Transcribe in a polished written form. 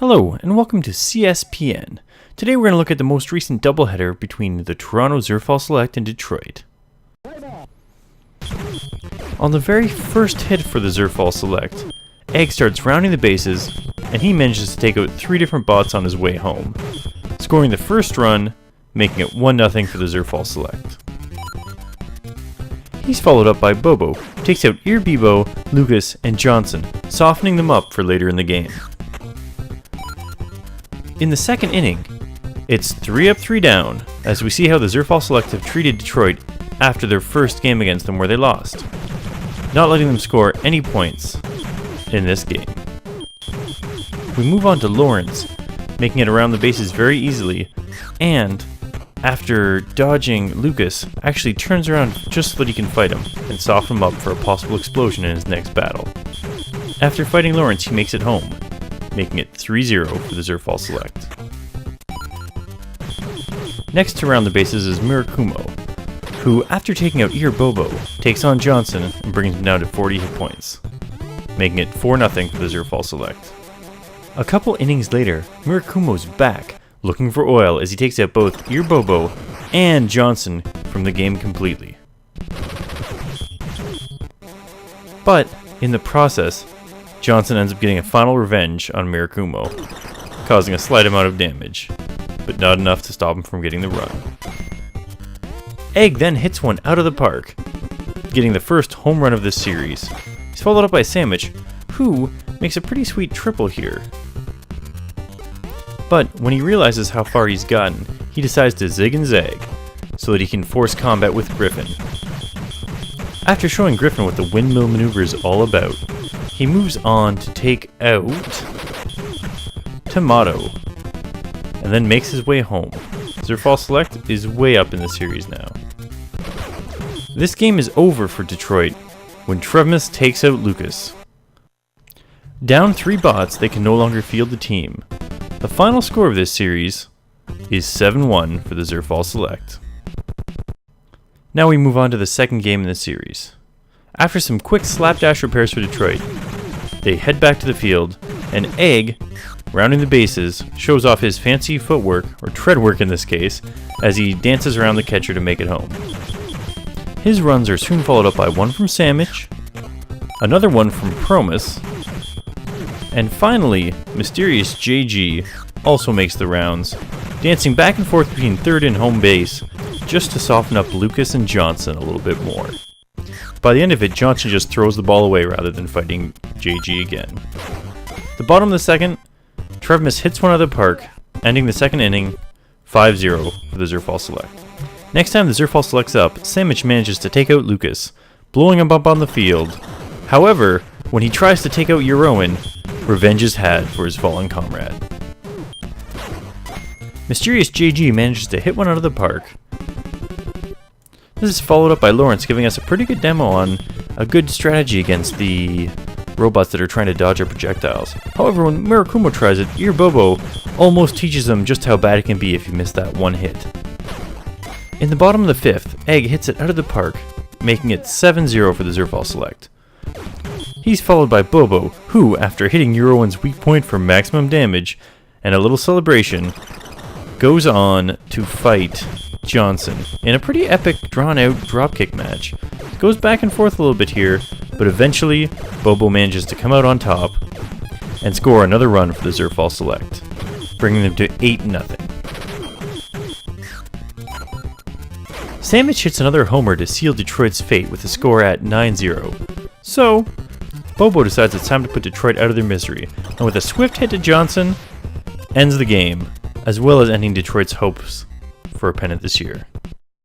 Hello, and welcome to CSPN. Today we're going to look at the most recent doubleheader between the Toronto Zerfalselect and Detroit. On the very first hit for the Zerfalselect, Egg starts rounding the bases, and he manages to take out 3 different bots on his way home, scoring the first run, making it 1-0 for the Zerfalselect. He's followed up by Bobo, who takes out Ear Bebo, Lucas, and Johnson, softening them up for later in the game. In the second inning, it's 3 up, 3 down, as we see how the Zerfalselect have treated Detroit after their first game against them where they lost, not letting them score any points in this game. We move on to Lawrence, making it around the bases very easily, and after dodging Lucas, actually turns around just so that he can fight him and soften him up for a possible explosion in his next battle. After fighting Lawrence, he makes it home, making it 3-0 for the Zerfalselect. Next to round the bases is Mirakumo, who, after taking out Ear Bobo, takes on Johnson and brings him down to 40 hit points, making it 4-0 for the Zerfalselect. A couple innings later, Mirakumo's back, looking for oil as he takes out both Ear Bobo and Johnson from the game completely. But, in the process, Johnson ends up getting a final revenge on Mirakumo, causing a slight amount of damage, but not enough to stop him from getting the run. Egg then hits one out of the park, getting the first home run of this series. He's followed up by Sandwich, who makes a pretty sweet triple here. But when he realizes how far he's gotten, he decides to zig and zag, so that he can force combat with Griffin. After showing Griffin what the windmill maneuver is all about, he moves on to take out Tomato, and then makes his way home. Zerfalselect is way up in the series now. This game is over for Detroit when Trevmus takes out Lucas. Down 3 bots, they can no longer field the team. The final score of this series is 7-1 for the Zerfalselect. Now we move on to the second game in the series. After some quick slapdash repairs for Detroit, they head back to the field, and Egg, rounding the bases, shows off his fancy footwork, or tread work in this case, as he dances around the catcher to make it home. His runs are soon followed up by one from Sandwich, another one from Promise, and finally, Mysterious JG also makes the rounds, dancing back and forth between third and home base, just to soften up Lucas and Johnson a little bit more. By the end of it, Johnson just throws the ball away rather than fighting JG again. The bottom of the second, Trevmus hits one out of the park, ending the second inning 5-0 for the Zerfalselect. Next time the Zerfalselect's up, Sandwich manages to take out Lucas, blowing him up on the field. However, when he tries to take out Eurowan, revenge is had for his fallen comrade. Mysterious JG manages to hit one out of the park. This is followed up by Lawrence giving us a pretty good demo on a good strategy against the robots that are trying to dodge our projectiles. However, when Mirakumo tries it, Ear Bobo almost teaches him just how bad it can be if you miss that one hit. In the bottom of the 5th, Egg hits it out of the park, making it 7-0 for the Zerfalselect. He's followed by Bobo, who, after hitting Eurowan's weak point for maximum damage and a little celebration, goes on to fight Johnson in a pretty epic drawn-out dropkick match. It goes back and forth a little bit here, but eventually Bobo manages to come out on top and score another run for the Zerfalselect, bringing them to 8-0. Sandwich hits another homer to seal Detroit's fate with a score at 9-0. So, Bobo decides it's time to put Detroit out of their misery, and with a swift hit to Johnson, ends the game, as well as ending Detroit's hopes for a pennant this year.